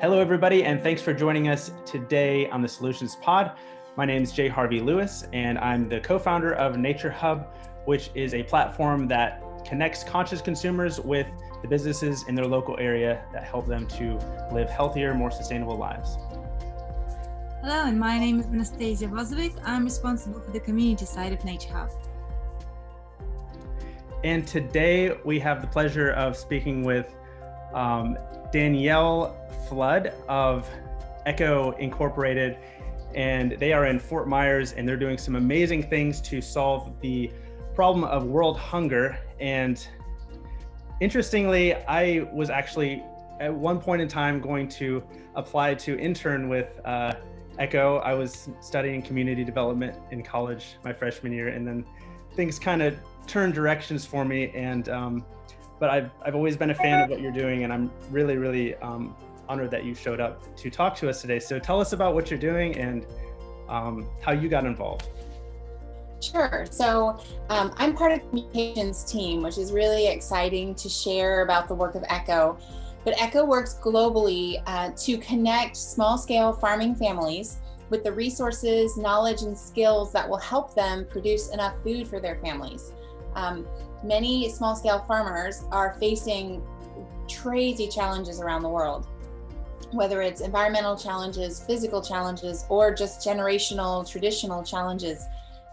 Hello, everybody, and thanks for joining us today on the Solutions Pod. My name is Jay Harvey Lewis, and I'm the co-founder of Nature Hub, which is a platform that connects conscious consumers with the businesses in their local area that help them to live healthier, more sustainable lives. Hello, and my name is Anastasia Vozovic. I'm responsible for the community side of Nature Hub. And today we have the pleasure of speaking with Danielle Flood of Echo Incorporated, and they are in Fort Myers, and they're doing some amazing things to solve the problem of world hunger. And interestingly, I was actually at one point in time going to apply to intern with Echo. I was studying community development in college my freshman year, and then things kind of turned directions for me. And but I've always been a fan of what you're doing, and I'm really honored that you showed up to talk to us today. So tell us about what you're doing and how you got involved. Sure. So I'm part of the communications team, which is really exciting to share about the work of Echo. But Echo works globally to connect small-scale farming families with the resources, knowledge, and skills that will help them produce enough food for their families. Many small-scale farmers are facing crazy challenges around the world, whether it's environmental challenges, physical challenges, or just generational, traditional challenges.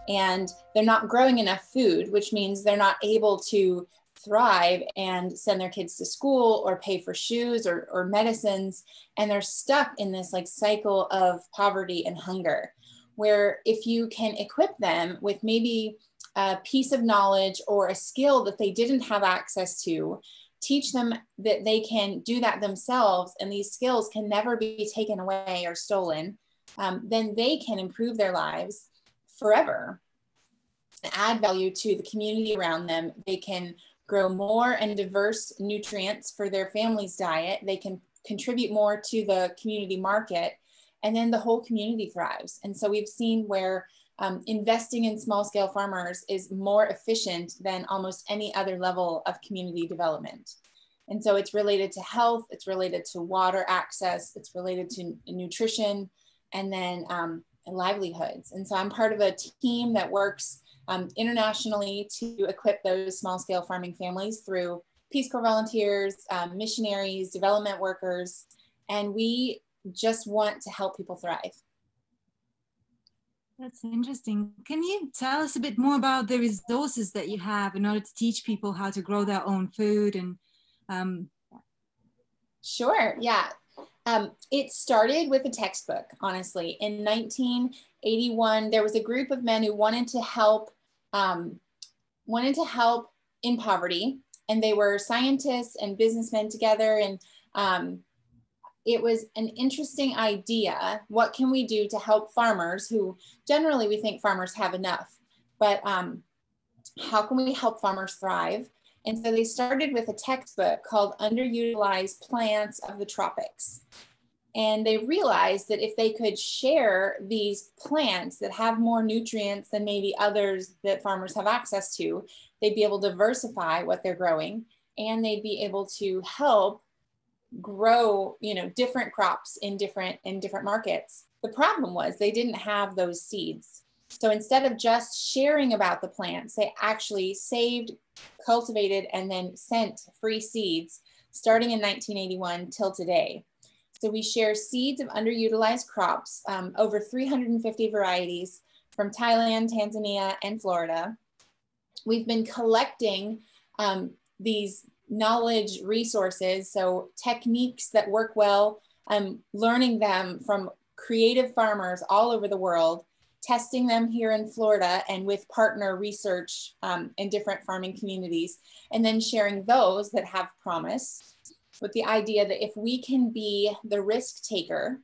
And they're not growing enough food, which means they're not able to thrive and send their kids to school or pay for shoes or medicines. And they're stuck in this cycle of poverty and hunger, where if you can equip them with maybe a piece of knowledge or a skill that they didn't have access to, teach them that they can do that themselves, and these skills can never be taken away or stolen, then they can improve their lives forever, add value to the community around them. They can grow more and diverse nutrients for their family's diet. They can contribute more to the community market, and then the whole community thrives. And so we've seen where investing in small-scale farmers is more efficient than almost any other level of community development. And so it's related to health, it's related to water access, it's related to nutrition, and then livelihoods. And so I'm part of a team that works internationally to equip those small-scale farming families through Peace Corps volunteers, missionaries, development workers, and we just want to help people thrive. That's interesting. Can you tell us a bit more about the resources that you have in order to teach people how to grow their own food? And Sure, yeah. It started with a textbook, honestly. In 1981, there was a group of men who wanted to help in poverty, and they were scientists and businessmen together, and it was an interesting idea. What can we do to help farmers who generally we think farmers have enough, but how can we help farmers thrive? And so they started with a textbook called Underutilized Plants of the Tropics. And they realized that if they could share these plants that have more nutrients than maybe others that farmers have access to, they'd be able to diversify what they're growing, and they'd be able to help grow, different crops in different markets. The problem was they didn't have those seeds. So instead of just sharing about the plants, they actually saved, cultivated, and then sent free seeds starting in 1981 till today. So we share seeds of underutilized crops, over 350 varieties from Thailand, Tanzania, and Florida. We've been collecting these knowledge resources, so techniques that work well, learning them from creative farmers all over the world, testing them here in Florida and with partner research in different farming communities, and then sharing those that have promise, with the idea that if we can be the risk taker,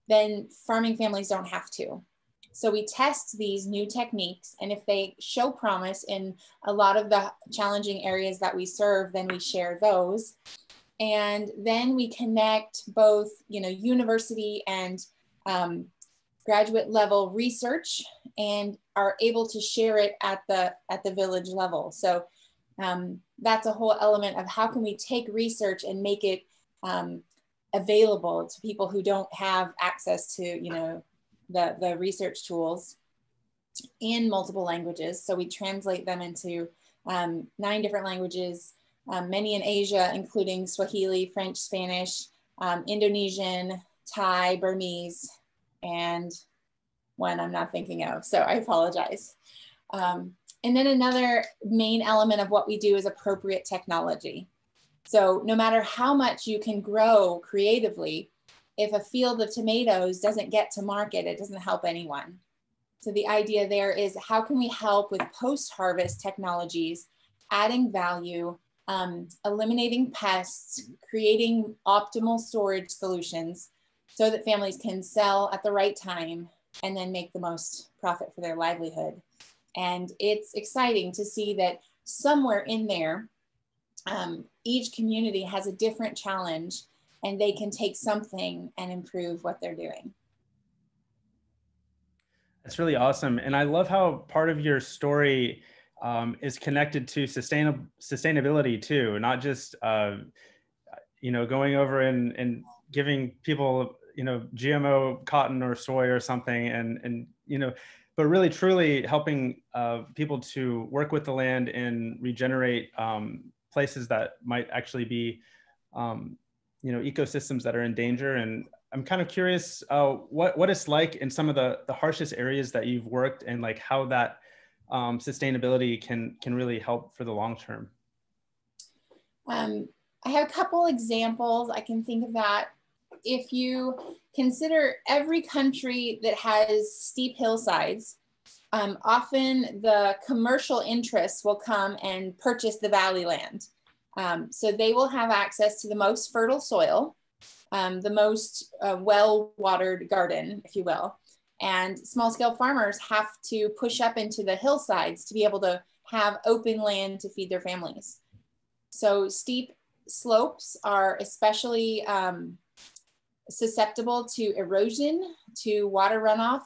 then farming families don't have to. So we test these new techniques, and if they show promise in a lot of the challenging areas that we serve, then we share those. And then we connect both, university and graduate level research, and are able to share it at the village level. So that's a whole element of how can we take research and make it available to people who don't have access to, the research tools in multiple languages. So we translate them into 9 different languages, many in Asia, including Swahili, French, Spanish, Indonesian, Thai, Burmese, and one I'm not thinking of, so I apologize. And then another main element of what we do is appropriate technology. So no matter how much you can grow creatively, if a field of tomatoes doesn't get to market, it doesn't help anyone. So the idea there is, how can we help with post-harvest technologies, adding value, eliminating pests, creating optimal storage solutions so that families can sell at the right time and then make the most profit for their livelihood. And it's exciting to see that somewhere in there, each community has a different challenge, and they can take something and improve what they're doing. That's really awesome. And I love how part of your story is connected to sustainability too, not just, going over and giving people, GMO cotton or soy or something, and but really truly helping people to work with the land and regenerate places that might actually be, ecosystems that are in danger. And I'm kind of curious what it's like in some of the harshest areas that you've worked, and like how that sustainability can really help for the long term. I have a couple examples I can think of that. If you consider every country that has steep hillsides, often the commercial interests will come and purchase the valley land. So they will have access to the most fertile soil, the most well-watered garden, if you will. And small-scale farmers have to push up into the hillsides to be able to have open land to feed their families. So steep slopes are especially susceptible to erosion, to water runoff,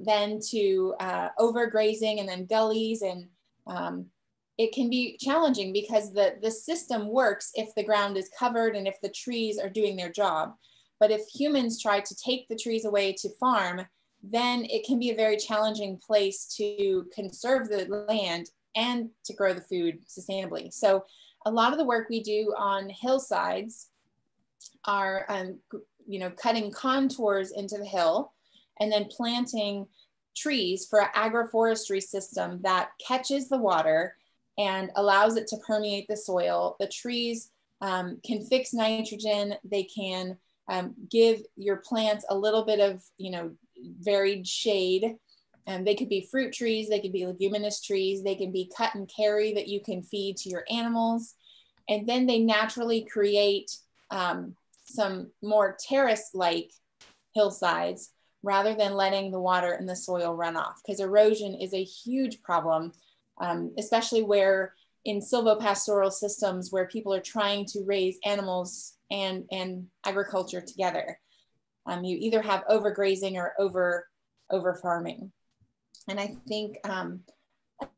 then to overgrazing, and then gullies. And it can be challenging because the system works if the ground is covered and if the trees are doing their job. But if humans try to take the trees away to farm, then it can be a very challenging place to conserve the land and to grow the food sustainably. So a lot of the work we do on hillsides are, cutting contours into the hill and then planting trees for an agroforestry system that catches the water and allows it to permeate the soil. The trees can fix nitrogen. They can give your plants a little bit of, varied shade. They could be fruit trees, they could be leguminous trees, they can be cut and carry that you can feed to your animals. And then they naturally create some more terrace-like hillsides rather than letting the water and the soil run off, because erosion is a huge problem, especially where in silvopastoral systems where people are trying to raise animals and agriculture together. You either have overgrazing or over farming. And I think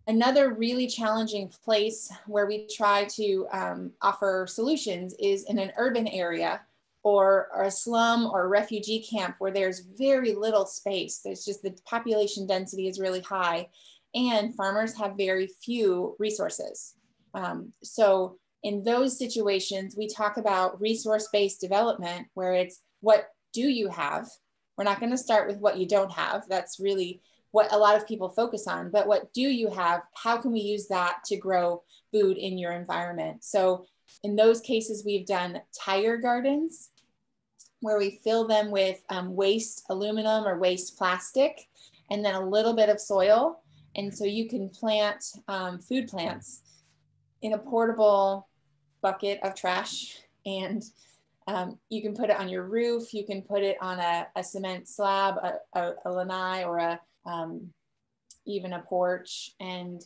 another really challenging place where we try to offer solutions is in an urban area or a slum or a refugee camp where there's very little space. There's just the population density is really high and farmers have very few resources. So in those situations, we talk about resource-based development, where it's what do you have? We're not going to start with what you don't have. That's really what a lot of people focus on, but what do you have? How can we use that to grow food in your environment? So in those cases, we've done tire gardens where we fill them with waste aluminum or waste plastic, and then a little bit of soil. And so you can plant food plants in a portable bucket of trash, and you can put it on your roof. You can put it on a cement slab, a lanai, or even a porch. And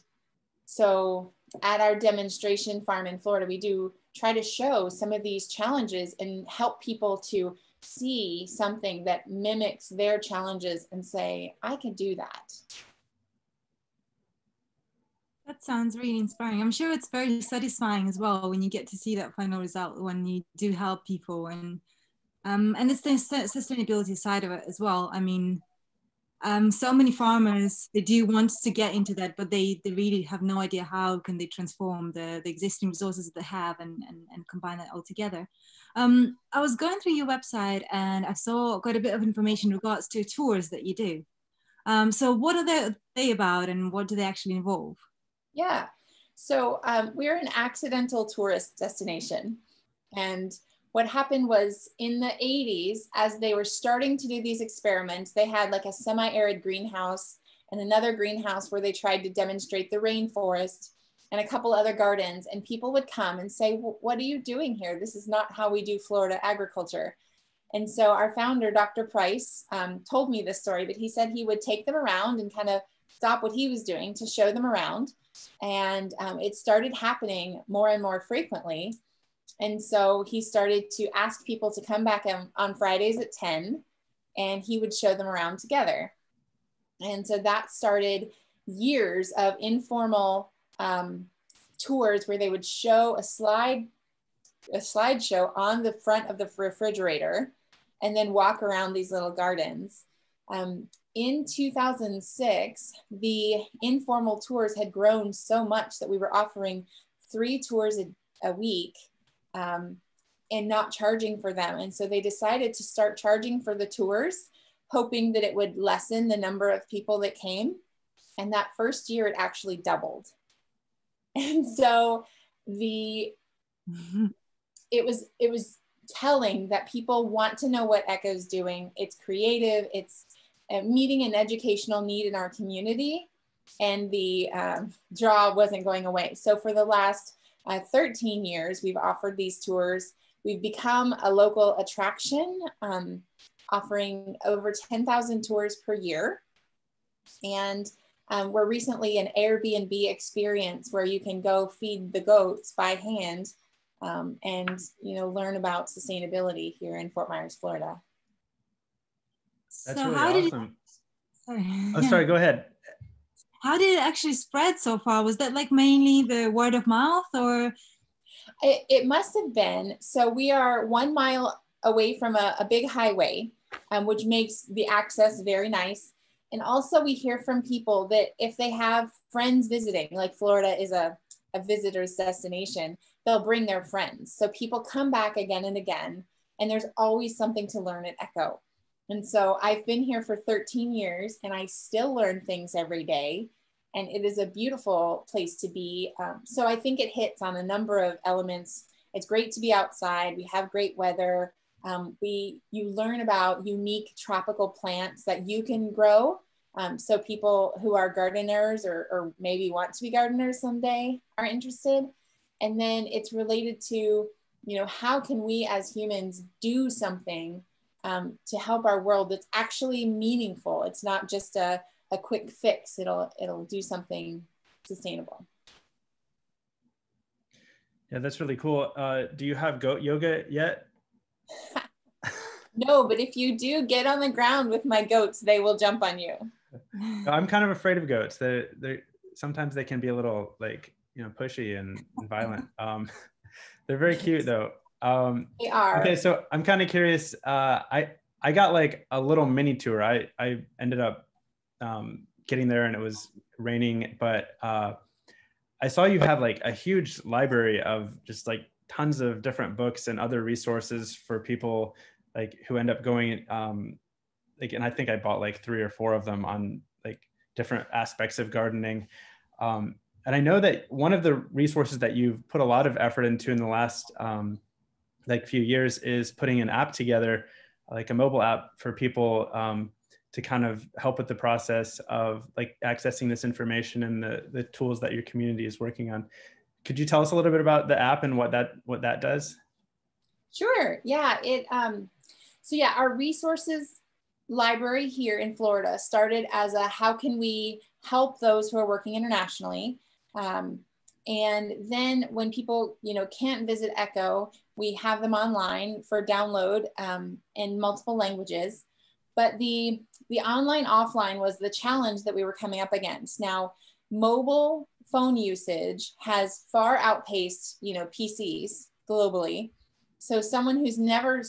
so at our demonstration farm in Florida, we do try to show some of these challenges and help people to see something that mimics their challenges and say, I can do that. That sounds really inspiring. I'm sure it's very satisfying as well when you get to see that final result, when you do help people and And it's the sustainability side of it as well. I mean, so many farmers, they do want to get into that, but they really have no idea how can they transform the existing resources that they have and combine that all together. I was going through your website and I saw quite a bit of information in regards to tours that you do. So what are they about and what do they actually involve? Yeah, so we're an accidental tourist destination. And what happened was in the 80s, as they were starting to do these experiments, they had like a semi-arid greenhouse and another greenhouse where they tried to demonstrate the rainforest and a couple other gardens. And people would come and say, well, what are you doing here? This is not how we do Florida agriculture. And so our founder, Dr. Price, told me this story, but he said he would take them around and kind of stop what he was doing to show them around. And it started happening more and more frequently. And so he started to ask people to come back on Fridays at 10, and he would show them around together. And so that started years of informal tours where they would show a slideshow on the front of the refrigerator and then walk around these little gardens. In 2006, the informal tours had grown so much that we were offering 3 tours a week and not charging for them. And so they decided to start charging for the tours, hoping that it would lessen the number of people that came. And that first year, it actually doubled. And so it was telling that people want to know what Echo's doing. It's creative, it's meeting an educational need in our community, and the draw wasn't going away. So for the last 13 years, we've offered these tours. We've become a local attraction, offering over 10,000 tours per year. And we're recently an Airbnb experience where you can go feed the goats by hand and learn about sustainability here in Fort Myers, Florida. That's so really awesome. Oh, sorry, go ahead. How did it actually spread so far? Was that like mainly the word of mouth, or? It must have been. So we are 1 mile away from a big highway, which makes the access very nice. And also we hear from people that if they have friends visiting, like Florida is a visitor's destination, they'll bring their friends. So people come back again and again, and there's always something to learn at Echo. And so I've been here for 13 years and I still learn things every day. And it is a beautiful place to be. So I think it hits on a number of elements. It's great to be outside. We have great weather. You learn about unique tropical plants that you can grow. So people who are gardeners or maybe want to be gardeners someday are interested. And then it's related to, how can we as humans do something to help our world that's actually meaningful. It's not just a quick fix. It'll do something sustainable. Yeah, that's really cool. Do you have goat yoga yet? No, but if you do, get on the ground with my goats, they will jump on you. I'm kind of afraid of goats. Sometimes they can be a little pushy and violent. They're very cute though. They are. Okay, so I'm kind of curious. I got like a little mini tour. I ended up getting there and it was raining, but I saw you have like a huge library of just like tons of different books and other resources for people like who end up going and I think I bought like 3 or 4 of them on like different aspects of gardening. And I know that one of the resources that you've put a lot of effort into in the last few years is putting an app together, like a mobile app for people to kind of help with the process of like accessing this information and the tools that your community is working on. Could you tell us a little bit about the app and what that does? Sure. Yeah. Our resources library here in Florida started as a how can we help those who are working internationally. And then when people, can't visit Echo, we have them online for download in multiple languages. But the online offline was the challenge that we were coming up against. Now, mobile phone usage has far outpaced, PCs globally. So someone who's never,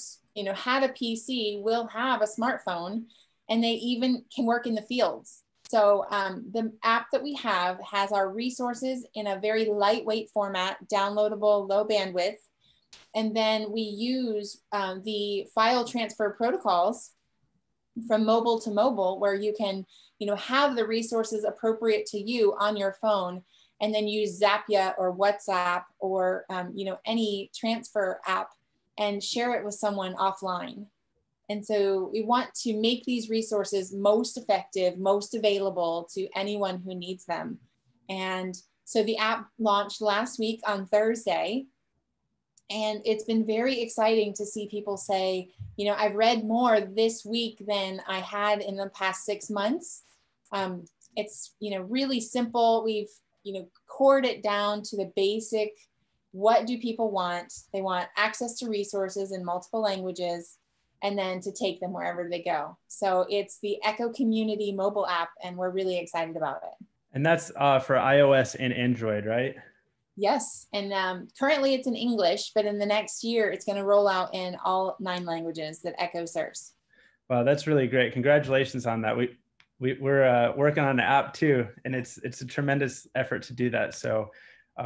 had a PC will have a smartphone, and they even can work in the fields. So the app that we have has our resources in a very lightweight format, downloadable, low bandwidth. And then we use the file transfer protocols from mobile to mobile, where you can, have the resources appropriate to you on your phone, and then use Zapier or WhatsApp or, any transfer app and share it with someone offline. And so we want to make these resources most effective, most available to anyone who needs them. And so the app launched last week on Thursday. And it's been very exciting to see people say, I've read more this week than I had in the past 6 months. It's, really simple. We've, cored it down to the basic. What do people want? They want access to resources in multiple languages, and then to take them wherever they go. So it's the Echo Community mobile app, and we're really excited about it. And that's for iOS and Android, right? Yes, and currently it's in English, but in the next year, it's going to roll out in all 9 languages that Echo serves. Wow, that's really great. Congratulations on that. We're working on an app too, and it's a tremendous effort to do that. So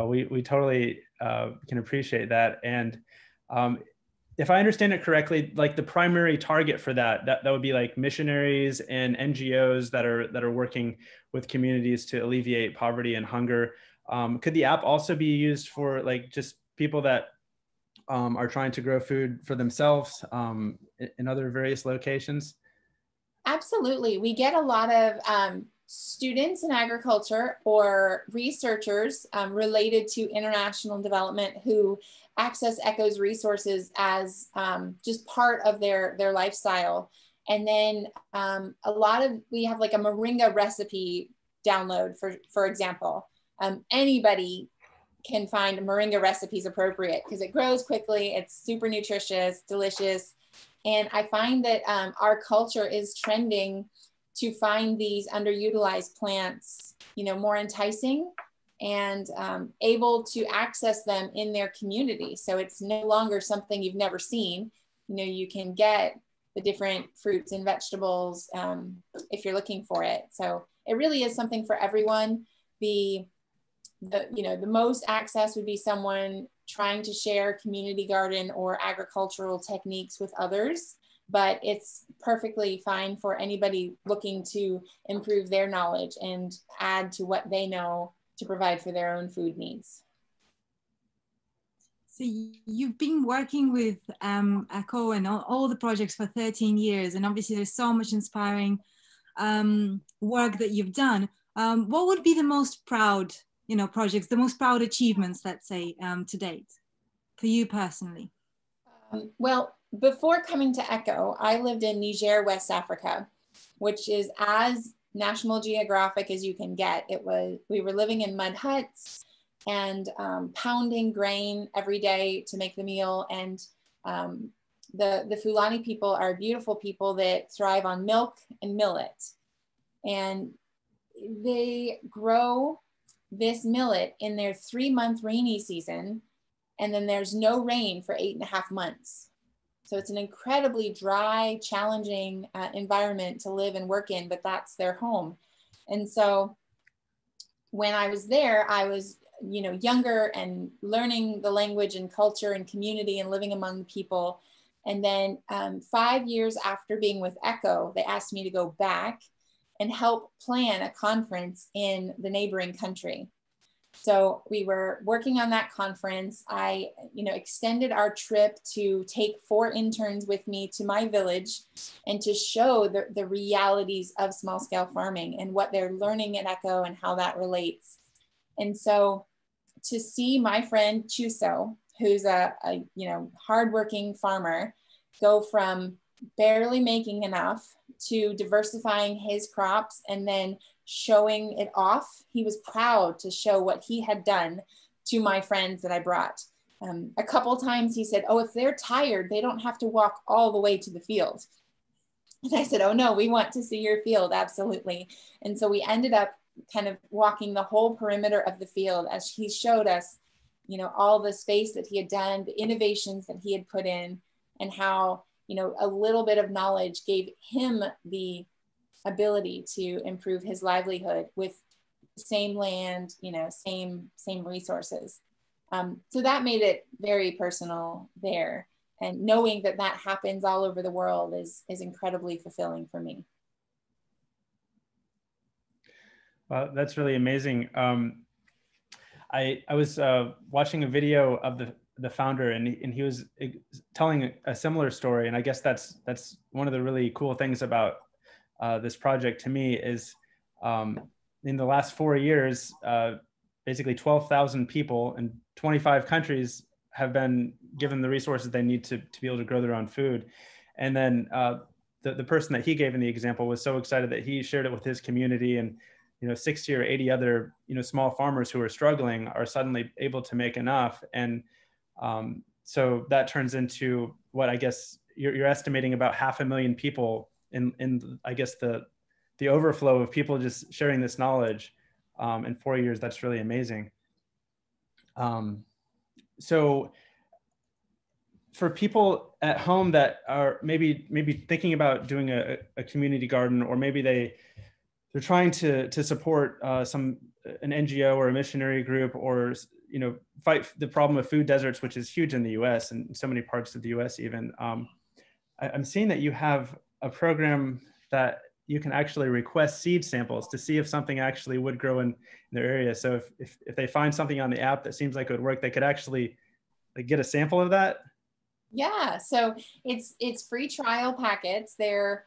we totally can appreciate that. And if I understand it correctly, like the primary target for that would be like missionaries and NGOs that are working with communities to alleviate poverty and hunger. Could the app also be used for like just people that are trying to grow food for themselves in other various locations? Absolutely. We get a lot of students in agriculture or researchers related to international development who access Echo's resources as just part of their lifestyle. And then we have like a moringa recipe download, for example. Anybody can find moringa recipes appropriate because it grows quickly, it's super nutritious, delicious. And I find that our culture is trending to find these underutilized plants, more enticing and able to access them in their community. So it's no longer something you've never seen. You can get the different fruits and vegetables if you're looking for it. So it really is something for everyone. The most access would be someone trying to share community garden or agricultural techniques with others, but it's perfectly fine for anybody looking to improve their knowledge and add to what they know to provide for their own food needs. So you've been working with Echo and all the projects for 13 years, and obviously there's so much inspiring work that you've done. What would be the most proud projects, the most proud achievements, let's say, to date, for you personally? Well, before coming to Echo, I lived in Niger, West Africa, which is as National Geographic as you can get. We were living in mud huts and pounding grain every day to make the meal. And the Fulani people are beautiful people that thrive on milk and millet. And they grow this millet in their 3-month rainy season, and then there's no rain for 8.5 months. So it's an incredibly dry, challenging environment to live and work in, but that's their home. And so when I was there, I was younger and learning the language and culture and community and living among the people. And then 5 years after being with Echo, they asked me to go back and help plan a conference in the neighboring country. So we were working on that conference. I, extended our trip to take 4 interns with me to my village and to show the realities of small scale farming and what they're learning at Echo and how that relates. And so to see my friend Chuso, who's a hardworking farmer, go from barely making enough to diversifying his crops and then showing it off. He was proud to show what he had done to my friends that I brought. A couple times he said, "Oh, if they're tired, they don't have to walk all the way to the field." And I said, "Oh no, we want to see your field, absolutely." And so we ended up kind of walking the whole perimeter of the field as he showed us you know, all the space that he had done, the innovations that he had put in, and how, you know, a little bit of knowledge gave him the ability to improve his livelihood with same land, you know, same resources. So that made it very personal there. And knowing that that happens all over the world is incredibly fulfilling for me. Well, that's really amazing. I was watching a video of the founder, and he was telling a similar story. And I guess that's one of the really cool things about this project to me is in the last 4 years, basically 12,000 people in 25 countries have been given the resources they need to be able to grow their own food. And then the person that he gave in the example was so excited that he shared it with his community, and 60 or 80 other small farmers who are struggling are suddenly able to make enough. And so that turns into what I guess you're estimating about 500,000 people in I guess the overflow of people just sharing this knowledge in 4 years. That's really amazing. So for people at home that are maybe thinking about doing a community garden, or maybe they're trying to support an NGO or a missionary group, or fight the problem of food deserts, which is huge in the U.S. and in so many parts of the U.S. even. I'm seeing that you have a program that you can actually request seed samples to see if something actually would grow in their area. So if they find something on the app that seems like it would work, they could actually get a sample of that. Yeah, so it's free trial packets. They're,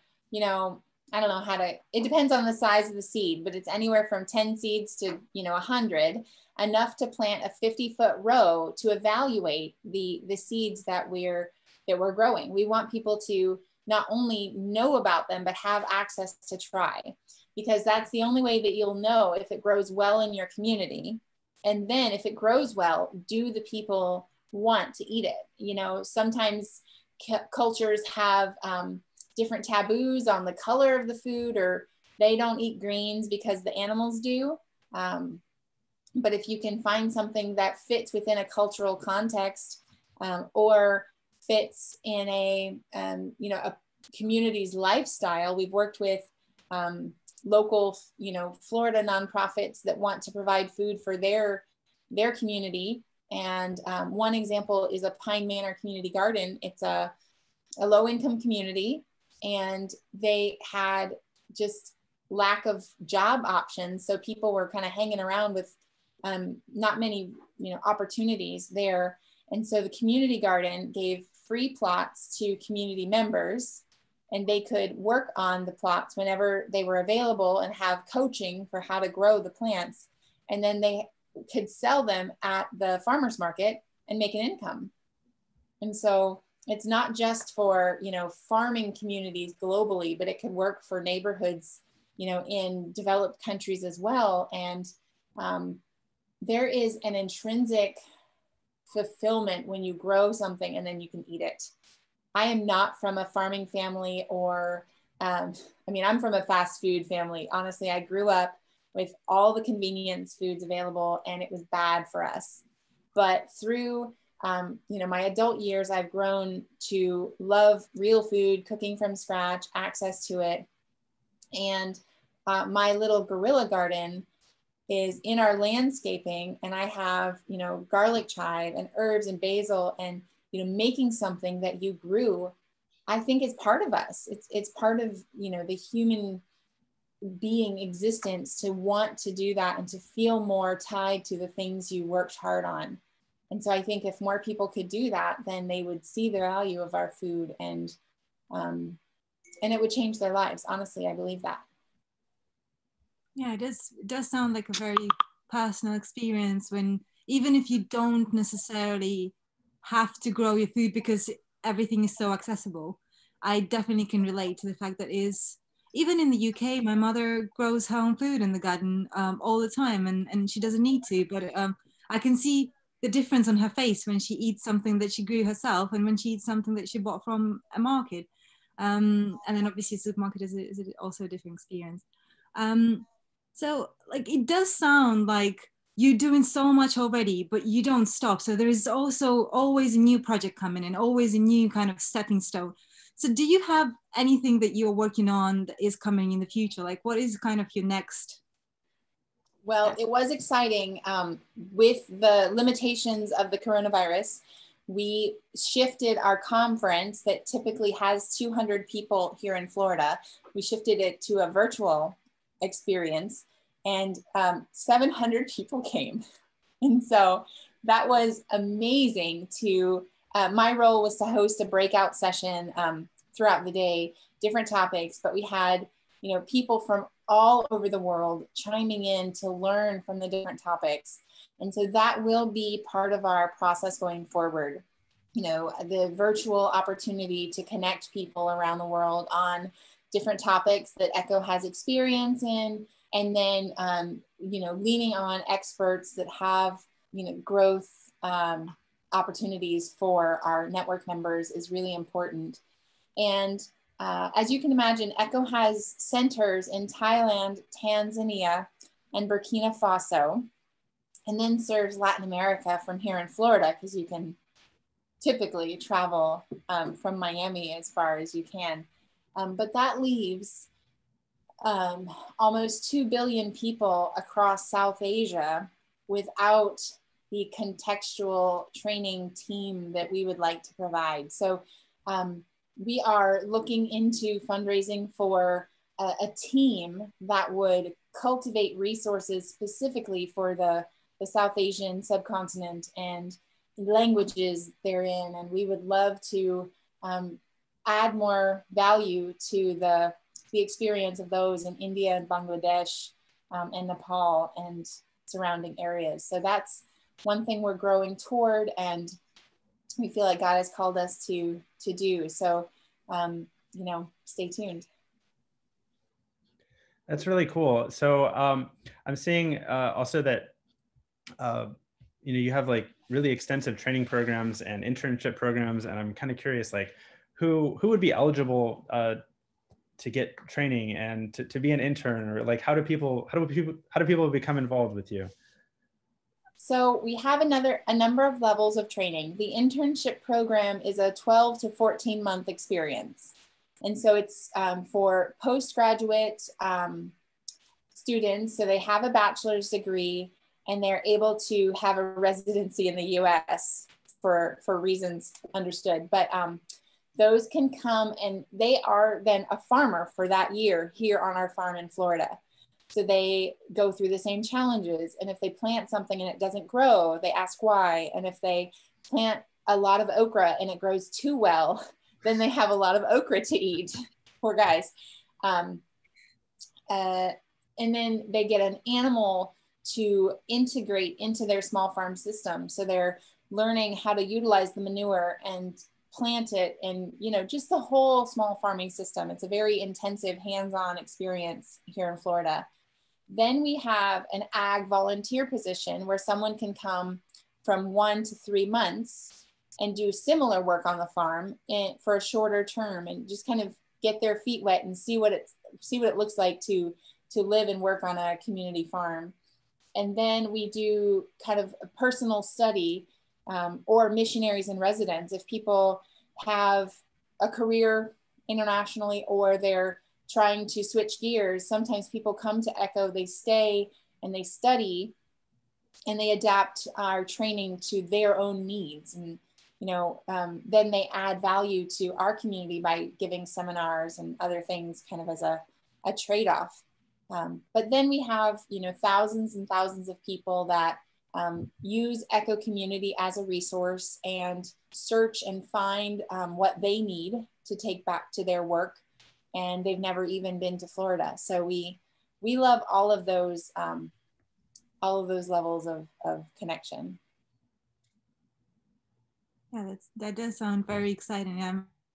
I don't know how to, it depends on the size of the seed, but it's anywhere from 10 seeds to, 100, enough to plant a 50-foot row to evaluate the seeds that we're growing. We want people to not only know about them, but have access to try, because that's the only way that you'll know if it grows well in your community. And then if it grows well, do the people want to eat it? Sometimes cultures have different taboos on the color of the food, or they don't eat greens because the animals do. But if you can find something that fits within a cultural context, or fits in a community's lifestyle. We've worked with local, Florida nonprofits that want to provide food for their community. And one example is a Pine Manor Community Garden. It's a low-income community, and they had just lack of job options. So people were kind of hanging around with not many, opportunities there. And so the community garden gave free plots to community members, and they could work on the plots whenever they were available and have coaching for how to grow the plants. And then they could sell them at the farmer's market and make an income. And so it's not just for, farming communities globally, but it could work for neighborhoods, in developed countries as well. And there is an intrinsic fulfillment when you grow something and then you can eat it. I am not from a farming family, or, I'm from a fast food family. Honestly, I grew up with all the convenience foods available, and it was bad for us. But through, my adult years, I've grown to love real food, cooking from scratch, access to it. And my little guerrilla garden is in our landscaping, and I have, garlic chive and herbs and basil, and, making something that you grew, I think is part of us. It's part of, the human being existence to want to do that and to feel more tied to the things you worked hard on. And so I think if more people could do that, then they would see the value of our food, and it would change their lives. Honestly, I believe that. Yeah, it does sound like a very personal experience, when even if you don't necessarily have to grow your food because everything is so accessible, I definitely can relate to the fact that even in the UK, my mother grows her own food in the garden all the time, and she doesn't need to, but I can see the difference on her face when she eats something that she grew herself and when she eats something that she bought from a market. And then obviously supermarket is also a different experience. So it does sound like you're doing so much already, but you don't stop. So there is also always a new project coming in, always a new kind of stepping stone. So do you have anything that you're working on that is coming in the future? Like what is kind of your next? Well, it was exciting. With the limitations of the coronavirus, we shifted our conference that typically has 200 people here in Florida. We shifted it to a virtual experience, and 700 people came. And so that was amazing to, my role was to host a breakout session throughout the day, different topics, but we had, you know, people from all over the world chiming in to learn from the different topics. And so that will be part of our process going forward. You know, the virtual opportunity to connect people around the world on different topics that ECHO has experience in, and then, you know, leaning on experts that have, you know, growth opportunities for our network members is really important. And as you can imagine, ECHO has centers in Thailand, Tanzania, and Burkina Faso, and then serves Latin America from here in Florida, because you can typically travel from Miami as far as you can. But that leaves almost 2 billion people across South Asia without the contextual training team that we would like to provide. So we are looking into fundraising for a team that would cultivate resources specifically for the South Asian subcontinent and languages therein. And we would love to add more value to the experience of those in India and Bangladesh and Nepal and surrounding areas. So that's one thing we're growing toward, and we feel like God has called us to do. So, you know, stay tuned. That's really cool. So I'm seeing also that, you know, you have like really extensive training programs and internship programs. And I'm kind of curious, like who would be eligible to get training and to be an intern, or like how do people become involved with you? So we have a number of levels of training. The internship program is a 12 to 14 month experience. And so it's for postgraduate students. So they have a bachelor's degree and they're able to have a residency in the US for reasons understood. But those can come, and they are then a farmer for that year here on our farm in Florida. So they go through the same challenges. And if they plant something and it doesn't grow, they ask why. And if they plant a lot of okra and it grows too well, then they have a lot of okra to eat. Poor guys. And then they get an animal to integrate into their small farm system. So they're learning how to utilize the manure and plant it, and, you know, just the whole small farming system. It's a very intensive hands-on experience here in Florida. Then we have an ag volunteer position where someone can come from 1 to 3 months and do similar work on the farm for a shorter term, and just kind of get their feet wet and see what it looks like to live and work on a community farm. And then we do kind of a personal study or missionaries in residence. If people have a career internationally or they're trying to switch gears, sometimes people come to ECHO, they stay and they study and they adapt our training to their own needs. And, you know, then they add value to our community by giving seminars and other things kind of as a trade-off. But then we have, you know, thousands and thousands of people that use ECHO Community as a resource and search and find what they need to take back to their work. And they've never even been to Florida. So we love all of those levels of connection. Yeah, that does sound very exciting.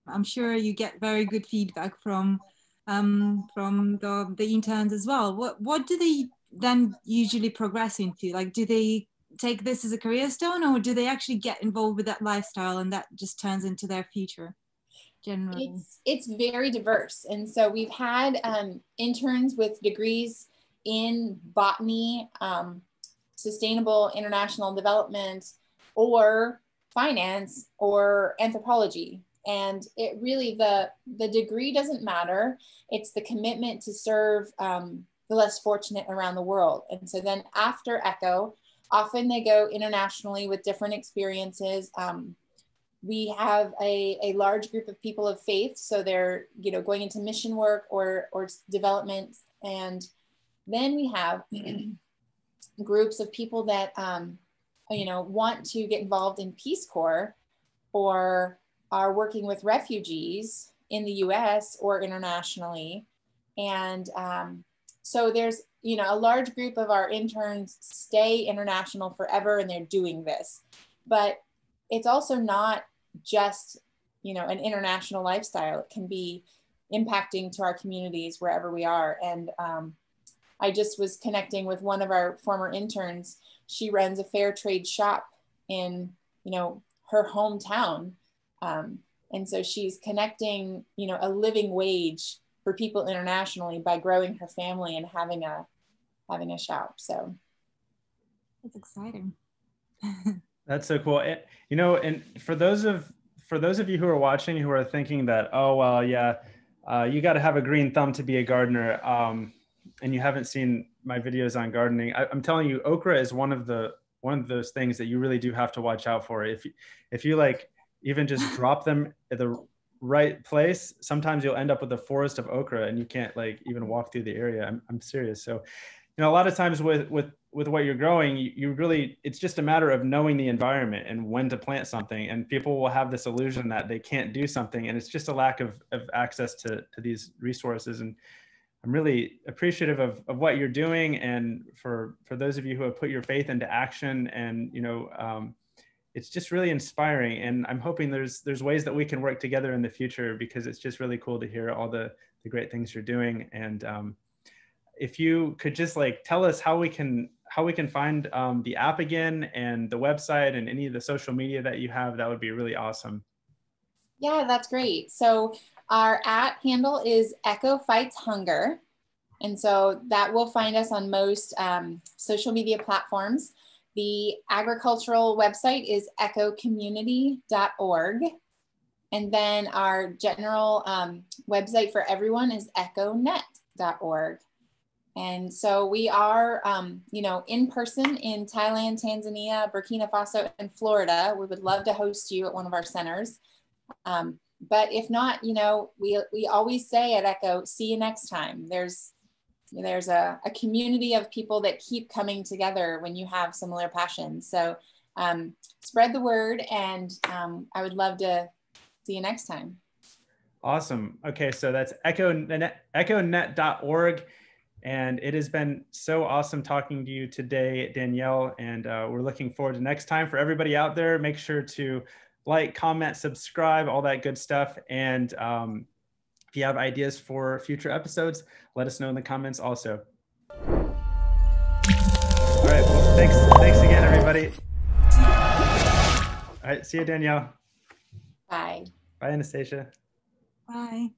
I'm sure you get very good feedback from the interns as well. What do they then usually progress into? Like, do they take this as a career stone, or do they actually get involved with that lifestyle and that just turns into their future? Generally, it's very diverse. And so we've had interns with degrees in botany, sustainable international development or finance or anthropology. And it really, the degree doesn't matter. It's the commitment to serve the less fortunate around the world. And so then after ECHO, often they go internationally with different experiences. We have a large group of people of faith. So they're, you know, going into mission work or development. And then we have groups of people that, you know, want to get involved in Peace Corps or are working with refugees in the US or internationally. And so there's, you know, a large group of our interns stay international forever and they're doing this. But it's also not just, you know, an international lifestyle. It can be impacting to our communities wherever we are. And I just was connecting with one of our former interns. She runs a fair trade shop in, you know, her hometown. And so she's connecting, you know, a living wage for people internationally by growing her family and having a shop. So that's exciting. That's so cool. You know, and for those of you who are watching who are thinking that, oh, well, yeah, you got to have a green thumb to be a gardener, and you haven't seen my videos on gardening, I'm telling you, okra is one of those things that you really do have to watch out for. If you like even just drop them at the right place, sometimes you'll end up with a forest of okra and you can't like even walk through the area. I'm serious. So, you know, a lot of times with what you're growing, you really, it's just a matter of knowing the environment and when to plant something. And people will have this illusion that they can't do something. And it's just a lack of access to these resources. And I'm really appreciative of what you're doing. And for those of you who have put your faith into action, and, you know, it's just really inspiring. And I'm hoping there's ways that we can work together in the future, because it's just really cool to hear all the great things you're doing. And if you could just like tell us how we can find the app again, and the website, and any of the social media that you have, that would be really awesome. Yeah, that's great. So our @ handle is ECHO Fights Hunger. And so that will find us on most social media platforms. The agricultural website is echocommunity.org. And then our general website for everyone is echonet.org. And so we are, you know, in person in Thailand, Tanzania, Burkina Faso, and Florida. We would love to host you at one of our centers. But if not, you know, we always say at ECHO, see you next time. There's a community of people that keep coming together when you have similar passions. So spread the word, and I would love to see you next time. Awesome. Okay, so that's echonet.org. And it has been so awesome talking to you today, Danielle. And we're looking forward to next time. For everybody out there, make sure to like, comment, subscribe, all that good stuff. And if you have ideas for future episodes, let us know in the comments also. All right, well, thanks again, everybody. All right, see you, Danielle. Bye. Bye, Anastasia. Bye.